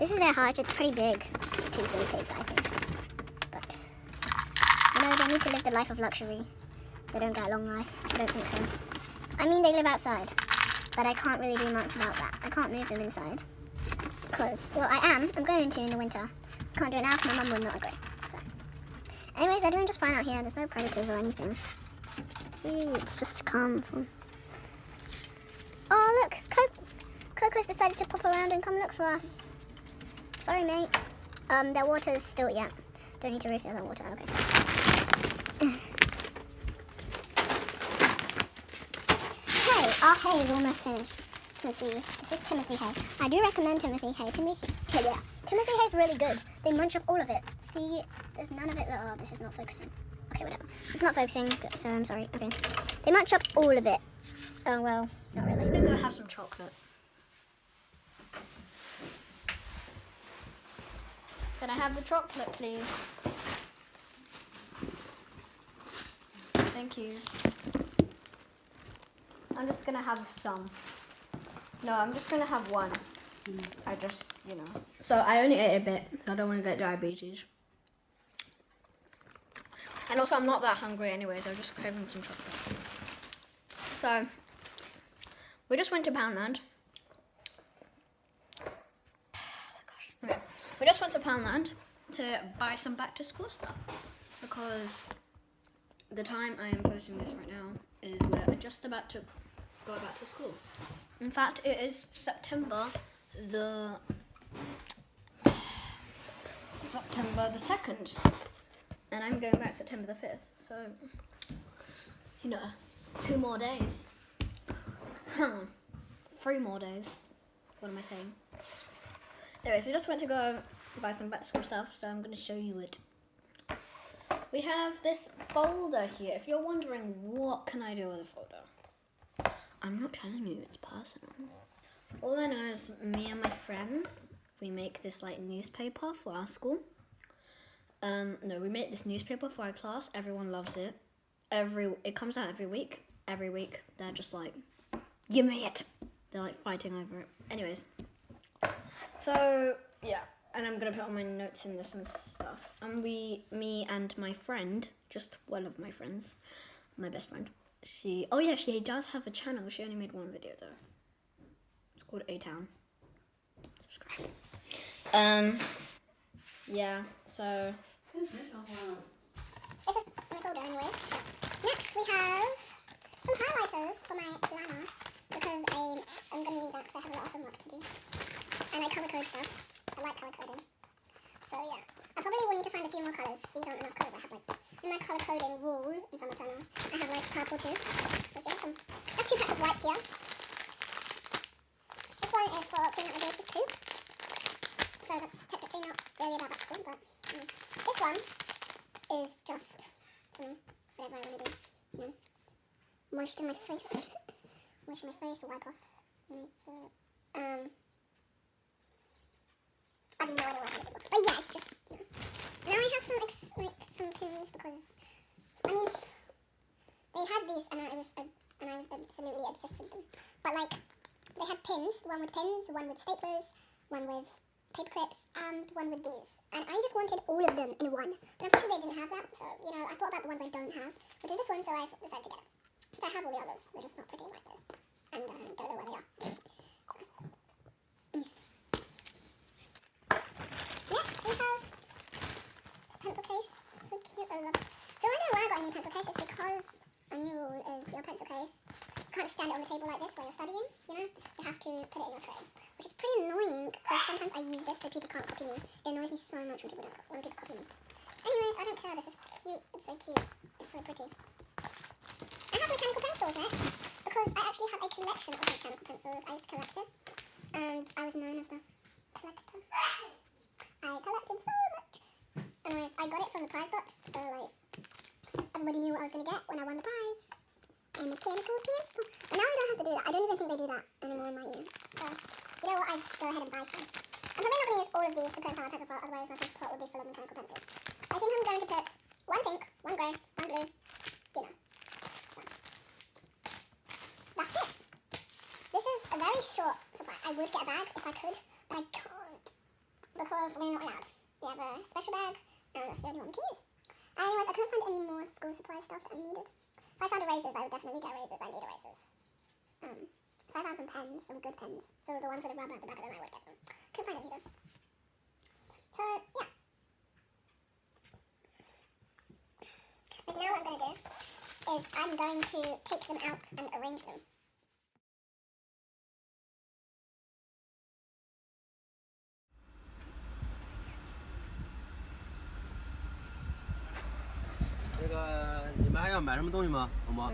This is their hutch. It's pretty big. 2 guinea pigs, I think. But, you know, they need to live the life of luxury. They don't get a long life. I don't think so. I mean, they live outside. But I can't really do much about that. I can't move them inside. Because, well, I'm going to in the winter. Can't do it now because my mum would not agree. So, anyways, they're doing just fine out here. There's no predators or anything. See, it's just calm. Oh, look! Coco's decided to pop around and come look for us. Sorry, mate. Their water's still, yeah. Don't need to refill their water, okay. Hey, our hay is almost finished. Let's see. This is Timothy hay. I do recommend Timothy hay. Timothy hay is really good. They munch up all of it. See, there's none of it that, oh, this is not focusing. Okay, whatever. It's not focusing, so I'm sorry. Okay. They munch up all of it. Oh, well, not really. I'm gonna go have some chocolate. Can I have the chocolate, please? Thank you. I'm just gonna have some. No, I'm just gonna have one. I just, you know. So I only ate a bit, so I don't want to get diabetes. And also, I'm not that hungry anyways. I'm just craving some chocolate. So, we just went to Poundland. Oh my gosh. Okay. We just went to Poundland to buy some back to school stuff. Because the time I am posting this right now is we're just about to go back to school. In fact, it is September the 2nd. And I'm going back September the 5th. So, you know, 2 more days. 3 more days. What am I saying? Anyways, we just went to go buy some back to school stuff, so I'm going to show you it. We have this folder here. If you're wondering what can I do with a folder, I'm not telling you, it's personal. All I know is me and my friends, we make this like newspaper for our school. No, we make this newspaper for our class. Everyone loves it. It comes out every week. Every week, they're just like, give me it. They're like fighting over it. Anyways, so yeah, and I'm gonna put all my notes in this and stuff. And me and my friend, just one of my friends, my best friend. She does have a channel. She only made 1 video though. It's called A-Town. Subscribe. Yeah. So. This is my folder anyways. Next we have some highlighters for my planner because I'm going to need that because I have a lot of homework to do. And I colour code stuff. I like colour coding. So yeah. I probably will need to find a few more colours. These aren't enough colours. I have like, in my colour coding rule inside my planner, I have like purple too. Which is awesome. I have 2 packs of wipes here. This one is for cleaning out my baby's poop. So that's technically not really about that school, but this one is just for me, whatever I want to do, you know. Moisture my face, wipe off. I don't know what it was, but yeah, it's just, you know. Now I have some pins because, I mean, they had these and I was absolutely obsessed with them. But like, they had pins, one with staplers, one with paper clips, and one with these. And I just wanted all of them in one. But unfortunately they didn't have that, so, you know, I thought about the ones I don't have, which is this one, so I decided to get it. So I have all the others, they're just not pretty like this. And I don't know where they are. Next, we have this pencil case. So cute, I love it. The wonder why I got a new pencil case is because a new rule is your pencil case, you can't stand it on the table like this when you're studying, you know? You have to put it in your tray. Which is pretty annoying, because sometimes I use this so people can't copy me. It annoys me so much when people copy me. Anyways, I don't care, this is cute. It's so cute. It's so pretty. I have mechanical pencils next, because I actually have a collection of mechanical pencils. I used to collect it, and I was known as the collector. I collected so much. Anyways, I got it from the prize box, so like, everybody knew what I was going to get when I won the prize. A mechanical pencil. And now I don't have to do that. I don't even think they do that anymore in my year. So, you know what, I just go ahead and buy some. I'm probably not going to use all of these to put inside my pencil pot, otherwise my pencil pot will be full of mechanical pencils. I think I'm going to put 1 pink, 1 grey, 1 blue, you know. So, that's it. This is a very short supply. I would get a bag if I could, but I can't. because we're not allowed. We have a special bag, and that's the only one we can use. Anyways, I couldn't find any more school supply stuff that I needed. If I found erasers, I would definitely get erasers. I need erasers. If I found some pens, some good pens, so the ones with the rubber at the back of them, I would get them. Couldn't find any though. So, yeah. But now what I'm going to do is I'm going to take them out and arrange them.你们还要买什么东西吗？好吗？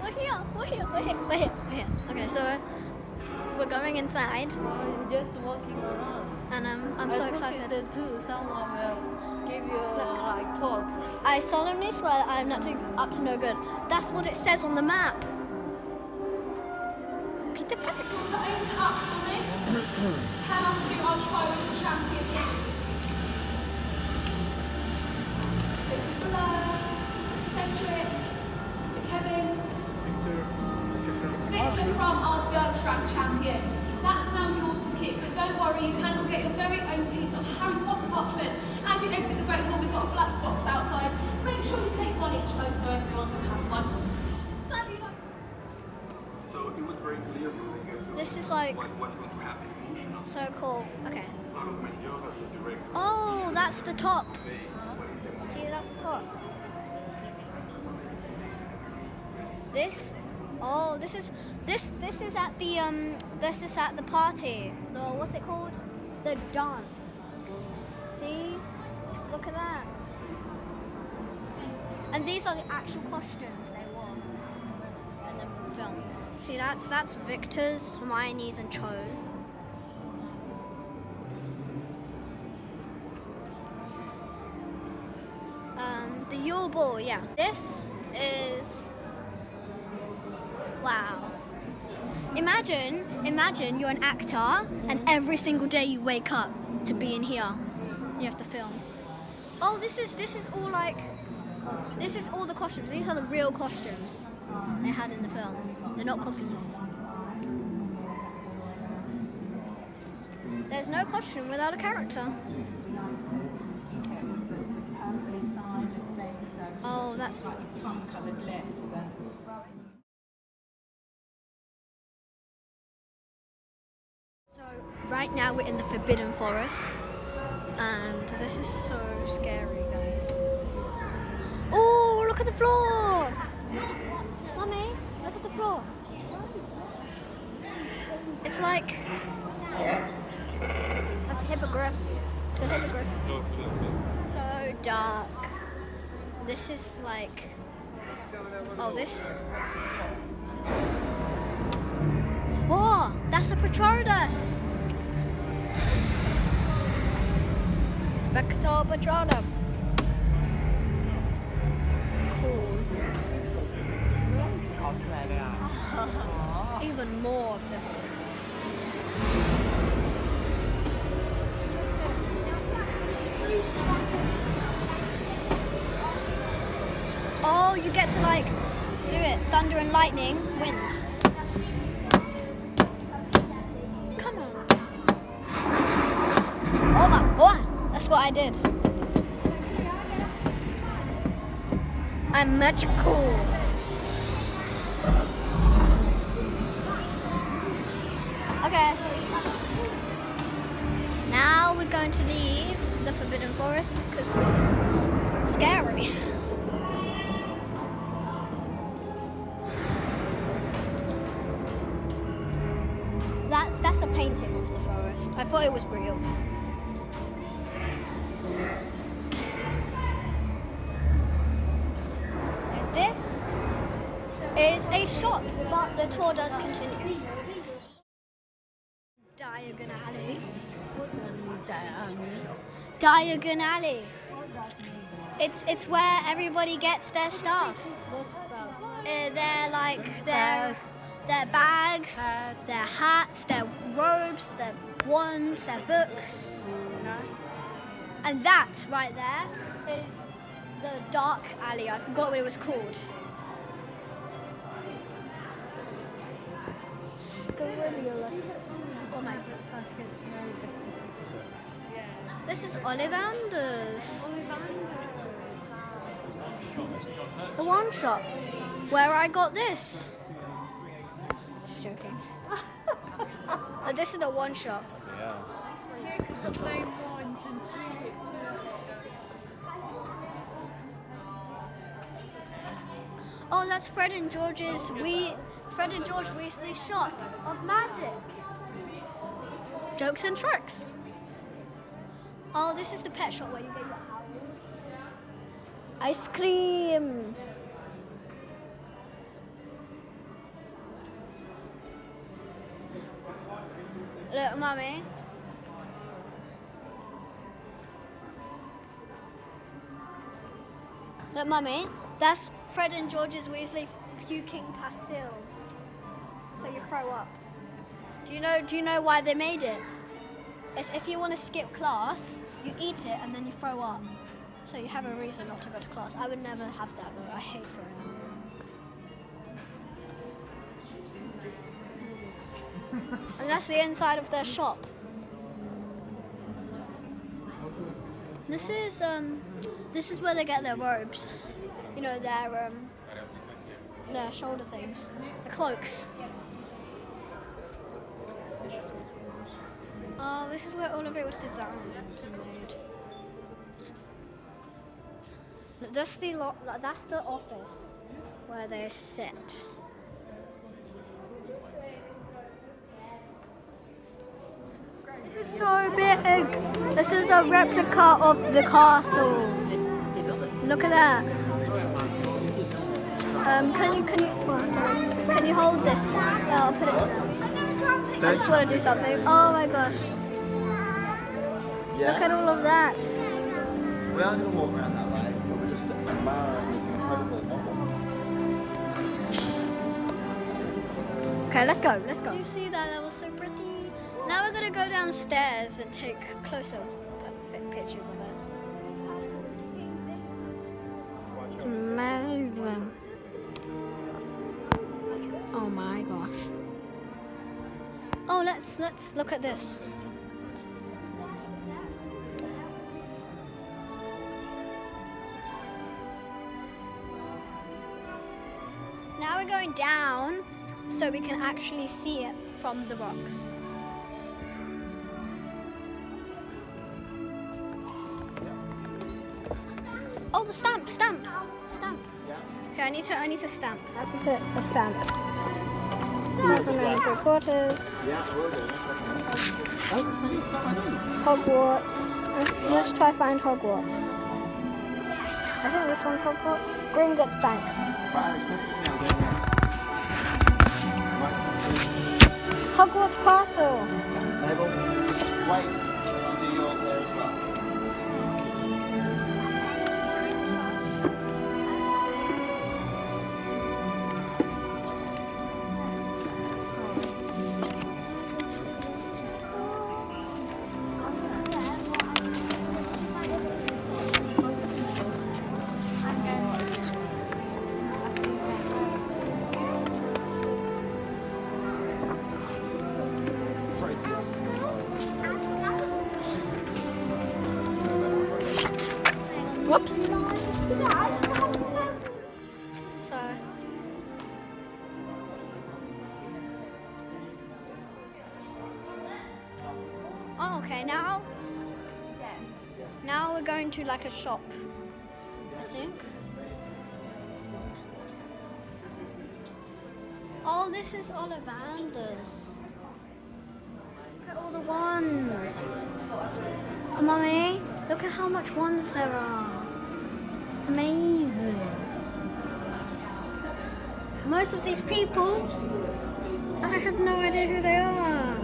We're here. Okay, so we're going inside, You're just walking around. and I'm so excited. The two, someone will give you like talk. I solemnly swear that I'm not up to no good. That's what it says on the map. Peter Pan. Open up for me. Tell us who our chosen champion is. So to Blair, Cedric, to Kevin, Victor from our dirt track champion. That's now yours to keep, but don't worry, you can get your very own piece of Harry Potter parchment. As you exit the Great Hall, we've got a black box outside. Make sure you take one each though, so everyone can have one. Sadly, like... So it was very clear from the get-go This is like what's going to happen. so cool. Okay. Part of my job as a director. Oh, that's the top. See, that's the top. This. Oh, this is at the this is at the party. The what's it called? The dance. See? Look at that. And these are the actual costumes they wore in the film. See, that's Victor's, Hermione's, and Cho's. The Yule Ball, yeah. This is wow. Imagine you're an actor and every single day you wake up to be in here. You have to film. Oh, this is all like this is all the costumes. These are the real costumes they had in the film. They're not copies. There's no costume without a character. Oh, that's so right now we're in the Forbidden Forest, and this is so scary, guys. Oh, look at the floor! Mummy, look at the floor. It's like that's a hippogriff. It's a hippogriff. So dark. This is like this. Oh, that's a Patronus. Spectre Patronum. Cool. Even more of them. Oh, you get to like do it. Thunder and lightning, wind. Come on. Oh, that's what I did. I'm much cool. Okay. Now we're going to leave the Forbidden Forest because this is scary. That's a painting of the forest. I thought it was real. This is a shop, but the tour does continue. Diagon Alley. Diagon Alley. It's where everybody gets their stuff. What stuff? They're like their bags, their hats, their robes, their wands, their books. And that right there is the dark alley. I forgot what it was called. Scurrilous. Oh my. This is Ollivander's. The one shop where I got this. Just joking. This is the one shop. Oh, that's Fred and George Weasley's shop of magic. Jokes and tricks. Oh, this is the pet shop where you get your ice cream. Look, Mummy. Look, Mummy. That's Fred and George's Weasley puking pastilles. So you throw up. Do you know why they made it? It's if you want to skip class, you eat it and then you throw up. So you have a reason not to go to class. I would never have that, but I hate throwing up. And that's the inside of their shop. This is where they get their robes. You know, their shoulder things, the cloaks. Oh, this is where all of it was designed and made. That's the office where they sit. This is so big. This is a replica of the castle. Look at that. Can you hold this? Yeah, I'll put it. I just want to do something. Oh my gosh. Yes. Look at all of that. We are going to walk around that way, but we're just admiring this incredible novel. Okay, let's go. Let's go. Did you see that? That was so pretty. Now we're gonna go downstairs and take closer pictures of it. It's amazing. Oh my gosh. Oh, let's look at this. Now we're going down so we can actually see it from the rocks. Oh, the stamp. Okay, I need to stamp. I have to put a stamp. 7 3/4. Yeah, we'll do. Hogwarts. Let's try find Hogwarts. I think this one's Hogwarts. Gringotts Bank. Right, this is now Hogwarts Castle. Mabel, wait. I'll do yours there as well. Whoops. So. Oh, okay. Now we're going to like a shop, I think. Oh, this is Ollivander's. Look at all the wands. Oh, Mummy, look at how much wands there are. It's amazing. Most of these people, I have no idea who they are.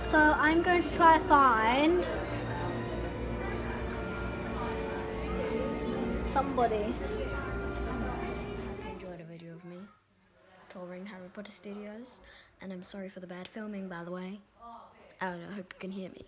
So I'm going to try find somebody. Enjoyed a video of me touring Harry Potter Studios, and I'm sorry for the bad filming, by the way. I don't know, I hope you can hear me.